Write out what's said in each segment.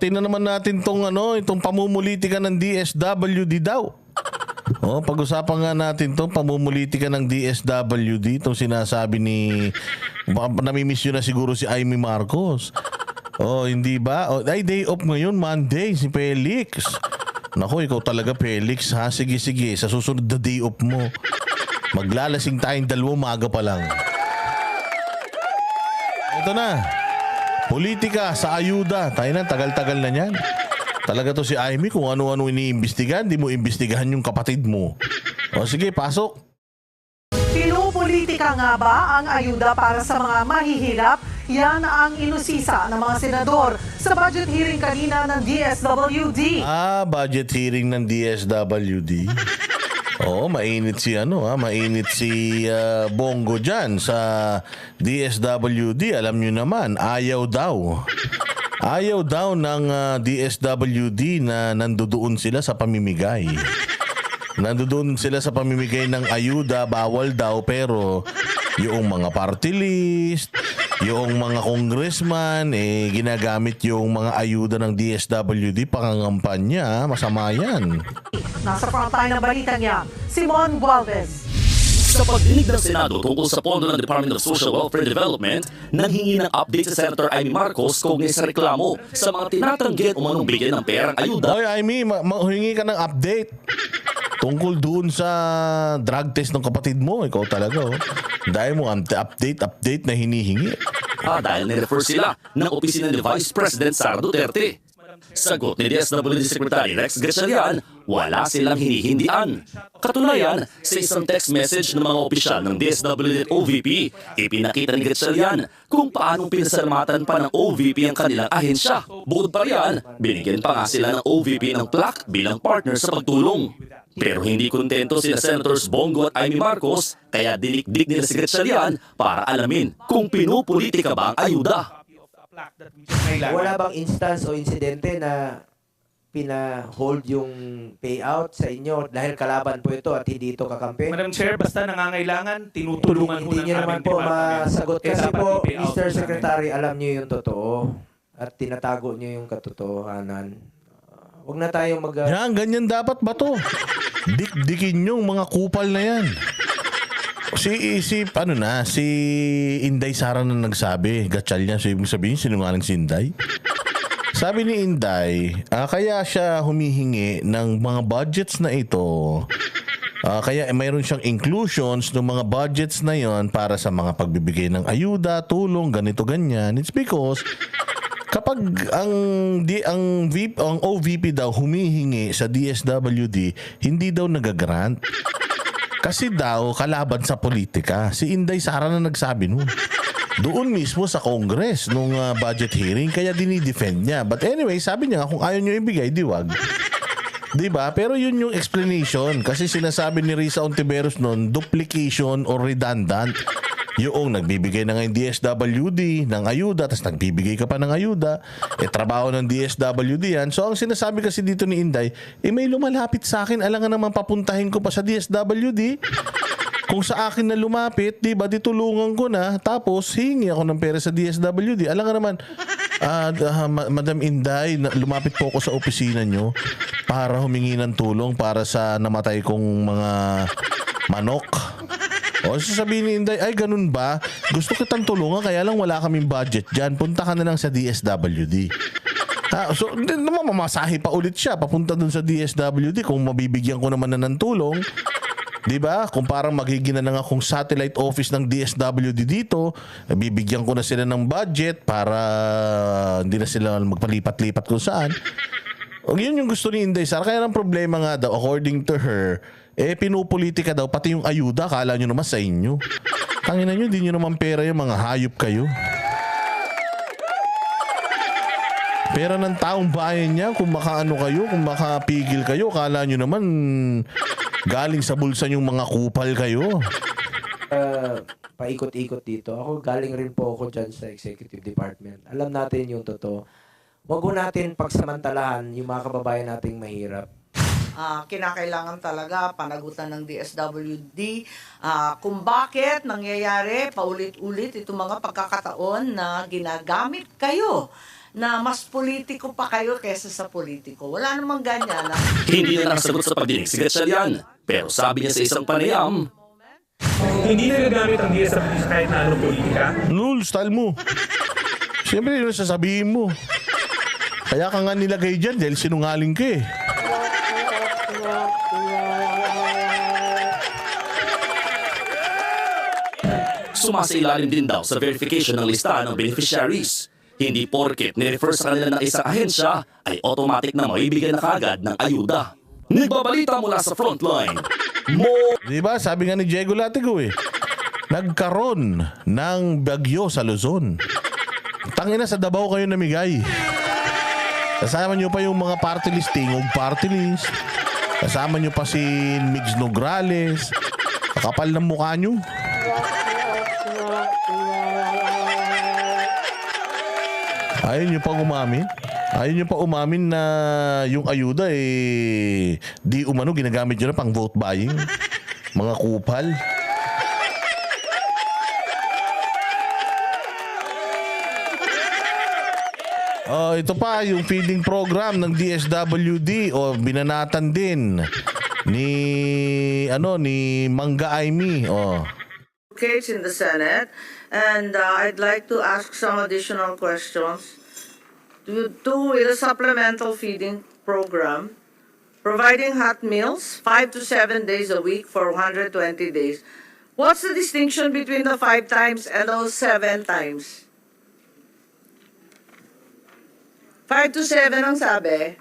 Tingnan naman natin itong pamumulitika ng DSWD daw. Pag-usapan nga natin itong pamumulitika ng DSWD, itong sinasabi namimiss yun na siguro si Amy Marcos. Hindi ba? Ay, day off ngayon, Monday, si Felix. Naku, ikaw talaga, Felix, ha? Sige, sa susunod na day off mo. Maglalasing tayong maga pa lang. Ito na. Politika sa ayuda. Tayo na, tagal-tagal na yan. Talaga to si Amy, kung ano-ano iniimbestigahan, di mo imbestigahan yung kapatid mo. Sige, pasok. Pinupolitika nga ba ang ayuda para sa mga mahihirap? Yan ang inusisa ng mga senador sa budget hearing kanina ng DSWD. Budget hearing ng DSWD. Mainit si Bongo dyan sa DSWD. Alam nyo naman, ayaw daw ng DSWD na nandoon sila sa pamimigay. Nandoon sila sa pamimigay ng ayuda, bawal daw, pero yung mga party list, yung mga congressman, ginagamit yung mga ayuda ng DSWD pangangampanya. Masama yan. Nasa frontline ng balita niya, Simon Gualvez. Sa pagdinig ng Senado tungkol sa pondo ng Department of Social Welfare and Development, nanghingi ng update sa Senator Amy Marcos kaugnay sa reklamo sa mga tinatanggi at umanong bigyan ng perang ayuda. Oy, Amy, humingi ka ng update tungkol doon sa drug test ng kapatid mo. Ikaw talaga, dahil mo update na hinihingi. Dahil nirefer sila ng opisina ni Vice President Sara Duterte. Sagot ni DSWD Secretary Rex Gatchalian, wala silang hinihindian. Katunayan, sa isang text message ng mga opisyal ng DSWD at OVP, ipinakita ni Gatchalian kung paanong pinasalamatan pa ng OVP ang kanilang ahensya. Bukod pa riyan, binigyan pa nga sila ng OVP ng plaque bilang partner sa pagtulong. Pero hindi kontento sila Senators Bongo at Amy Marcos, kaya dinikdik nila si Gatchalian para alamin kung pinupolitika ba ang ayuda. Wala bang instance o insidente na pina-hold yung payout sa inyo dahil kalaban po ito at hindi ito kakampi? Madam Chair, basta nangangailangan, tinutulungan ho ng Hindi nyo naman aming po department. masagot. Kasi dapat po, i-pay out Mr. namin. Secretary, alam nyo yung totoo at tinatago nyo yung katotohanan. Huwag na tayong Yan, ganyan dapat ba to? Dikdikin yung mga kupal na yan. Si Inday Sara na nagsabi, Gatchalian, so ibig sabihin, sinungaling si Inday? Sabi ni Inday, kaya siya humihingi ng mga budgets na ito. Kaya mayroon siyang inclusions ng mga budgets na yon para sa mga pagbibigay ng ayuda, tulong, ganito, ganyan. It's because kapag ang OVP daw humihingi sa DSWD, hindi daw nagagrant. Kasi daw kalaban sa politika. Si Inday Sara na nagsabi nun. Doon mismo sa Congress nung budget hearing, kaya dinidefend niya. But anyway, sabi niya kung ayaw niyo ibigay, diwag. Diba? Pero yun yung explanation. Kasi sinasabi ni Risa Ontiveros nun, duplication or redundant. Yung nagbibigay na nga yung DSWD ng ayuda, tapos nagbibigay ka pa ng ayuda, trabaho ng DSWD yan. So ang sinasabi kasi dito ni Inday, may lumalapit sa akin, alangan naman papuntahin ko pa sa DSWD. Kung sa akin na lumapit, di ba, ditulungan ko na, tapos hingi ako ng pera sa DSWD. Alangan naman, Madam Inday, lumapit po ako sa opisina nyo para humingi ng tulong para sa namatay kong mga manok. Sasabihin ni Inday, ay ganun ba? Gusto kitang tulungan, kaya lang wala kaming budget dyan. Punta ka na lang sa DSWD. So, mamasahe pa ulit siya papunta dun sa DSWD kung mabibigyan ko naman na ng tulong. Diba? Kung parang magiging na lang akong satellite office ng DSWD dito, bibigyan ko na sila ng budget para hindi na sila magpalipat-lipat kung saan. Yun yung gusto ni Inday Sara. Kaya ang problema nga daw, according to her, pinupolitika daw, pati yung ayuda, kala nyo naman sa inyo. Tangina nyo, hindi nyo naman pera yung mga hayop kayo. Pera ng taong bayan niya, kung makaano kayo, kung makapigil kayo, kala nyo naman galing sa bulsa yung mga kupal kayo. paikot-ikot dito. Ako galing rin po ako dyan sa executive department. Alam natin yung totoo. Huwag ko natin pagsamantalahan yung mga kababayan nating mahirap. Kinakailangan talaga panagutan ng DSWD kung bakit nangyayari paulit-ulit itong mga pagkakataon na ginagamit kayo na mas politiko pa kayo kesa sa politiko. Wala namang ganyan. Hindi na nakasagot sa pagdinig si Gatchalian. Pero sabi niya sa isang panayam, Hindi nagagamit ang DSWD sa kahit na anong politika. Nul, style mo. Siyempre, yun ang sasabihin mo. Kaya ka nga nilagay dyan dahil sinungaling ka eh. sumasailalim din daw sa verification ng listahan ng beneficiaries. Hindi porket ni-refer sa kanila ng isang ahensya ay automatic na maibigyan na kaagad ng ayuda. Nagbabalita mula sa frontline. Diba, sabi nga ni Diego Latigo eh, nagkaroon ng bagyo sa Luzon. Tangina, sa Davao kayo namigay. Kasama nyo pa yung mga party list, Tingog party list. Kasama nyo pa si Migs Nograles. Kapal ng mukha nyo. Ayaw nyo pa umamin? Ayaw nyo pa umamin na yung ayuda eh di umano ginagamit nyo na pang vote buying? Mga kupal. Ito pa yung feeding program ng DSWD o binanatan din ni Mangga Aimee. Case in the Senate, and I'd like to ask some additional questions. With a supplemental feeding program, providing hot meals 5 to 7 days a week for 120 days. What's the distinction between the 5 times and those 7 times? 5 to 7 ang sabi.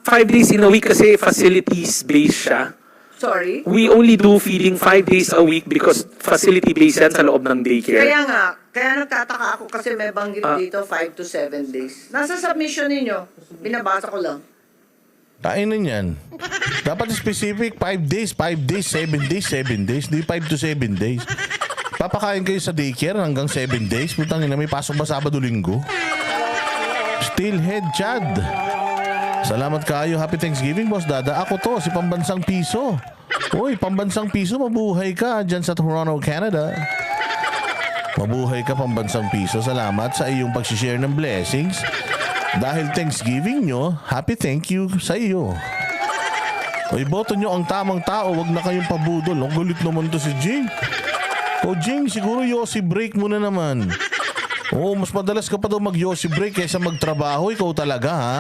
5 days in a week kasi facilities-based siya. Sorry? We only do feeding 5 days a week because facility-based yan sa loob ng daycare. Kaya nga, kaya nagtataka ako kasi may banggit dito 5 to 7 days. Nasa submission ninyo, binabasa ko lang. Kainan yan. Dapat specific, 5 days, 5 days, 7 days, 7 days. Di 5 to 7 days. Papakain kayo sa daycare hanggang 7 days. Putang ina, may pasok ba Sabado-Linggo? Steelhead Chad. Salamat kayo. Happy Thanksgiving, Boss Dada. Ako to, si Pambansang Piso. Uy, Pambansang Piso, mabuhay ka dyan sa Toronto, Canada. Mabuhay ka, Pambansang Piso. Salamat sa iyong pag-share ng blessings. Dahil Thanksgiving nyo, happy thank you sa iyo. Uy, boto nyo ang tamang tao. Wag na kayong pabudol. Ang gulit naman to si Jing. O Jing, siguro Yossi break mo na naman. Oo, mas madalas ka pa daw mag-Yossi break kaysa magtrabaho. Ikaw talaga, ha?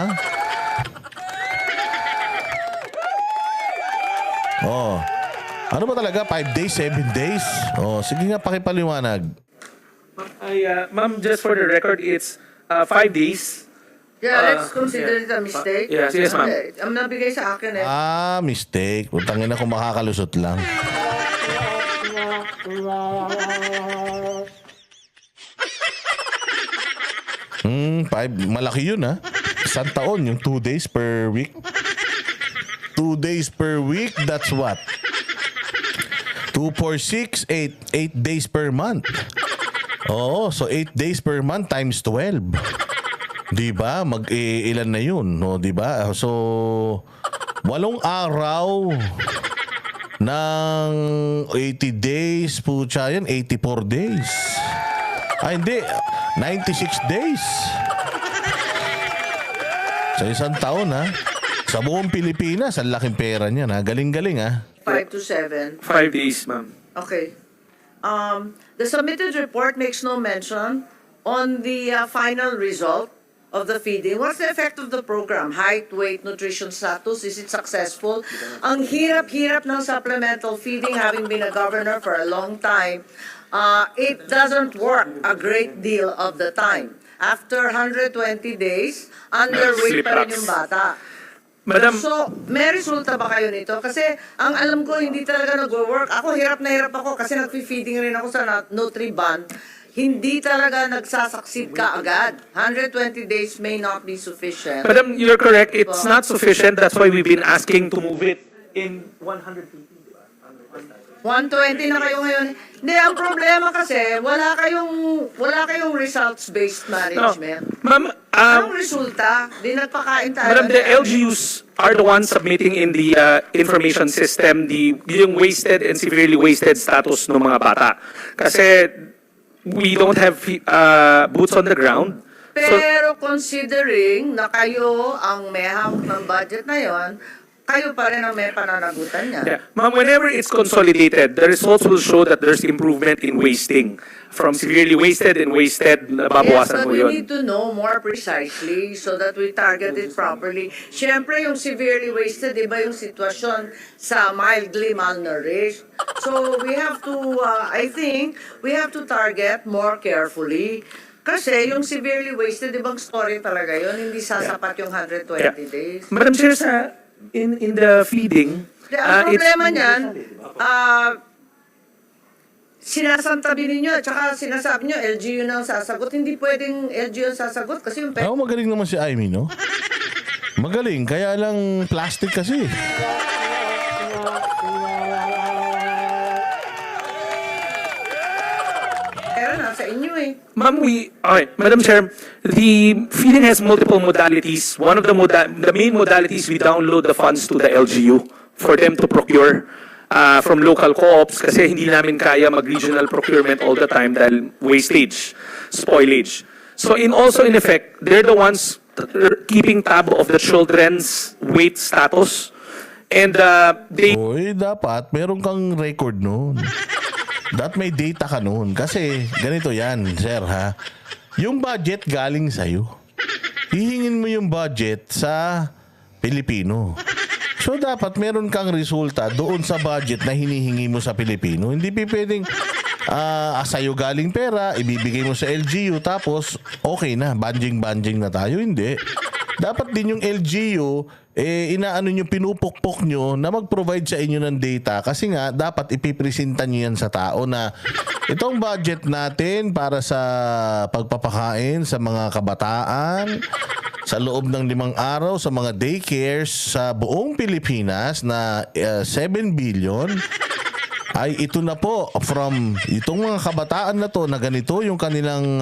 Ano ba talaga? 5 days, 7 days? Sige nga, pakipaliwanag. Ma'am, just for the record, it's 5 days. Yeah, let's consider it a mistake. Yes, ma'am. Okay, ang nabigay sa akin eh. Mistake. Putangin na kung makakalusot lang. Malaki yun, ha? Isang taon, yung 2 days per week. 2 days per week, that's what? 2, 4, 6, 8 days per month. Oo, so 8 days per month times 12. Diba? Mag-ilan na yun, no? Diba? So, 8 araw ng 80 days, putya yan, 84 days. Hindi, 96 days. Sa isang taon, ha? Sa buong Pilipinas, ang laking pera niyan, ha? Galing-galing, ha? 5 to 7. 5 days, ma'am. Okay. The submitted report makes no mention on the final result of the feeding. What's the effect of the program? Height, weight, nutrition status? Is it successful? Ang hirap-hirap ng supplemental feeding, having been a governor for a long time, it doesn't work a great deal of the time. After 120 days, underweight pa rin yung bata. Madam, So, may resulta ba kayo nito? Kasi ang alam ko, hindi talaga nag-work. Ako, hirap na hirap ako kasi nag-feeding rin ako sa Nutriban. Hindi talaga nagsasucceed ka agad. 120 days may not be sufficient. Madam, you're correct. It's not sufficient. That's why we've been asking to move it in 150. 120 na kayo ngayon. Hindi, ang problema kasi, wala kayong results-based management. Ma'am, Anong resulta? Di nagpakain tayo. Madam, the LGUs are the ones submitting in the information system yung wasted and severely wasted status ng mga bata. Kasi we don't have boots on the ground. Pero considering na kayo ang may hawak ng budget na yon, kayo pa rin ang may pananagutan niya. Yeah. Ma'am, whenever it's consolidated, the results will show that there's improvement in wasting. From severely wasted and wasted, Yes, nababawasan but mo we yun. need to know more precisely so that we target it properly. Siyempre, yung severely wasted, iba yung sitwasyon sa mildly malnourished. So, we have to, I think, we have to target more carefully. Kasi yung severely wasted, ibang story talaga yun. Hindi sasapat yung 120 Yeah. days. Madam Chair, in the feeding, Ang it's- problema niyan, sinasantabi ninyo, at saka sinasabi nyo, LGU na ang sasagot. Hindi pwedeng LGU ang sasagot kasi yung Ako magaling naman si Amy, no? Magaling, kaya lang plastic kasi. pera nasa inyo eh. Ma'am, okay, Madam Chair, the feeding has multiple modalities. One of the main modalities, we download the funds to the LGU for them to procure from local co-ops kasi hindi namin kaya mag-regional procurement all the time dahil wastage, spoilage. So in effect, they're the ones keeping tab of the children's weight status. And they Uy, dapat meron kang record noon. Dapat may data ka noon. Kasi ganito yan, sir, ha? Yung budget galing sa'yo. Hihingin mo yung budget sa Pilipino. So, dapat meron kang resulta doon sa budget na hinihingi mo sa Pilipino. Hindi pwedeng sa'yo galing pera, ibibigay mo sa LGU, tapos okay na, banjing-banjing na tayo. Hindi. Dapat din yung LGU, inaano nyo, pinupukpok nyo na mag-provide sa inyo ng data kasi nga dapat ipipresenta nyo yan sa tao na itong budget natin para sa pagpapakain sa mga kabataan sa loob ng 5 araw sa mga daycares sa buong Pilipinas na 7 billion ay ito na po from itong mga kabataan na to na ganito yung kanilang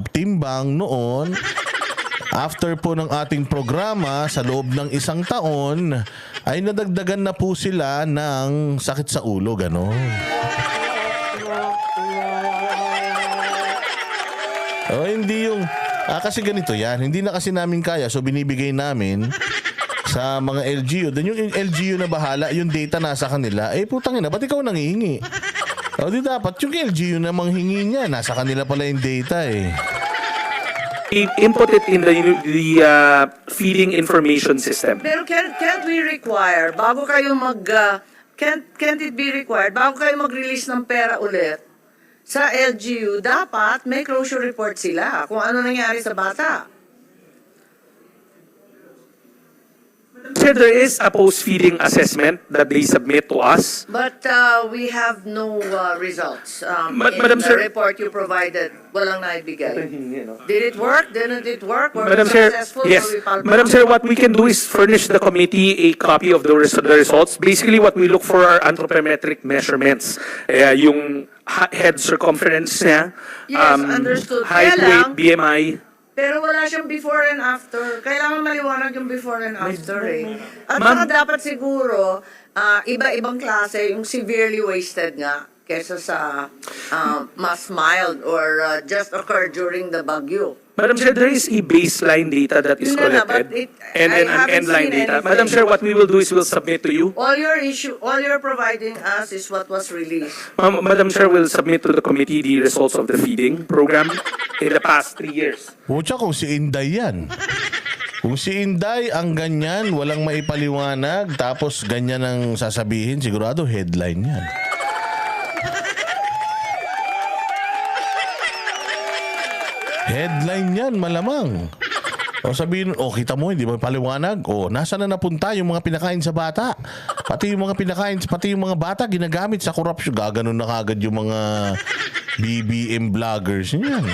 timbang noon. After po ng ating programa, sa loob ng 1 taon, ay nadagdagan na po sila ng sakit sa ulo, gano'n. Hindi yung... kasi ganito yan. Hindi na kasi namin kaya, so binibigay namin sa mga LGU. Then yung LGU na bahala, yung data nasa kanila, putang ina, ba't ikaw nangihingi? Di dapat yung LGU na manghingi niya, nasa kanila pala yung data input it in the feeding information system. Pero can't we require, bago kayo can't it be required, bago kayo mag-release ng pera ulit sa LGU, dapat may closure report sila kung ano nangyari sa bata. Sir, there is a post-feeding assessment that they submit to us. But we have no results. Madam in the Chair- report you provided, walang naibigay. Did it work? Didn't it work? Were Madam we Chair, successful? yes. Were we palpable? Madam Chair, what we can do is furnish the committee a copy of the results. Basically, what we look for are anthropometric measurements. Yung head circumference niya, Yes, understood. height, Kaya weight, lang- BMI. Pero wala siyang before and after. Kailangan maliwanag yung before and after eh. At Ma'am- saka dapat siguro, iba-ibang klase, yung severely wasted nga, kesa sa mas mild or just occurred during the bagyo. Madam Chair, there is a baseline data that is Yun na nga, collected but it- and I an haven't endline seen data. anything. Madam Chair, what we will do is we'll submit to you. All you're providing us is what was released. Madam Chair will submit to the committee the results of the feeding program in the past 3 years. Pucha, kung si Inday yan. Kung si Inday ang ganyan, walang maipaliwanag, tapos ganyan ang sasabihin, sigurado headline yan. Headline yan, malamang. O sabihin, kita mo, hindi mo paliwanag. Nasa na napunta yung mga pinakain sa bata? Pati yung mga bata ginagamit sa korupsyon. Gaganon na kagad yung mga BBM vloggers niyan.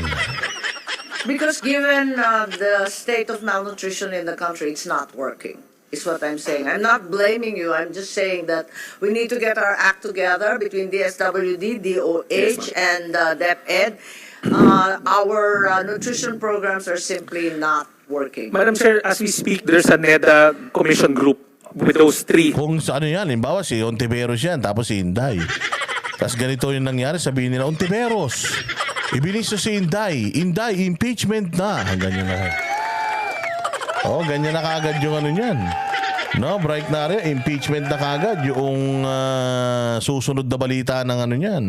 Because given the state of malnutrition in the country, it's not working, is what I'm saying. I'm not blaming you. I'm just saying that we need to get our act together between DSWD, DOH, and DepEd. Our nutrition programs are simply not working. Madam Chair, as we speak, there's a NEDA commission group with those 3. Kung sa ano yan, halimbawa si Ontiveros yan, tapos si Inday. Tapos ganito yung nangyari, sabihin nila, Ontiveros, Ibilis si Inday. Inday, impeachment na. Ganyan na. Ganyan na kagad yung ano niyan. No, Bright na rin. Impeachment na kagad yung susunod na balita ng ano niyan.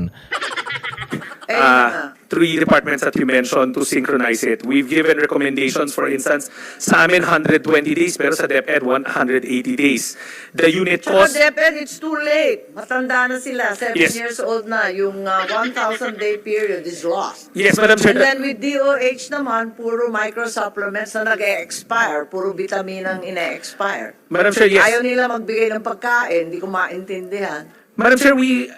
Three departments that you mentioned to synchronize it. We've given recommendations, for instance, sa amin 120 days, pero sa DepEd 180 days. The unit Tsaka cost... DepEd, it's too late. Matanda na sila. 7 Yes. years old na. Yung 1,000-day period is lost. Yes, Madam Chair. And then with DOH naman, puro micro-supplements na nag-e-expire. Puro vitaminang ine-expire. Madam Chair, yes. Ayaw nila magbigay ng pagkain. Hindi ko maintindihan. Madam Chair, we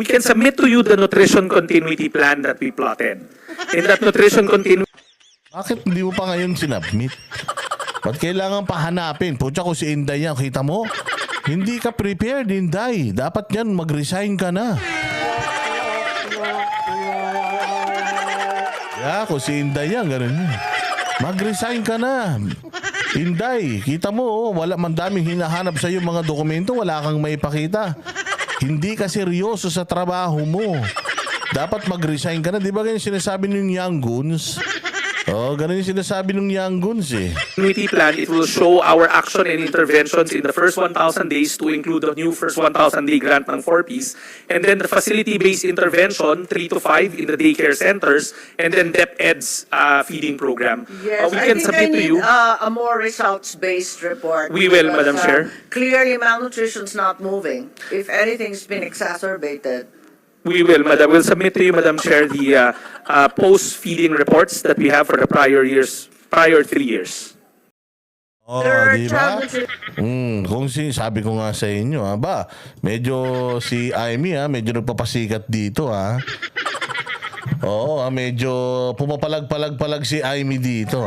can submit to you the nutrition continuity plan that we plotted. In that nutrition continuity... Bakit hindi mo pa ngayon sinabmit? Ba't kailangan pa hanapin? Pucha ko si Inday yan. Kita mo? Hindi ka prepared, Inday. Dapat yan, mag-resign ka na. Ko si Inday yan. Ganun yun. Mag-resign ka na. Inday, kita mo, wala man daming hinahanap sa iyo mga dokumento, wala kang maipakita. Hindi ka seryoso sa trabaho mo. Dapat mag-resign ka na. Di ba ganyan sinasabi ng Young Guns? Ganun yung sinasabi ng Young Guns eh. Continuity plan, it will show our action and interventions in the first 1,000 days to include the new first 1,000-day grant ng 4Ps, and then the facility-based intervention, 3 to 5 in the daycare centers, and then DepEd's feeding program. Yes, We I can think I submit to need you. a more results-based report. We will, because, Madam Chair. Clearly, malnutrition's not moving. If anything's been exacerbated. We will, Madam. We'll submit to you, Madam Chair, the post-feeding reports that we have for the prior 3 years. Third Di ba? Sabi ko nga sa inyo, medyo si Amy, medyo nagpapasikat dito, medyo pumapalag-palag si Amy dito,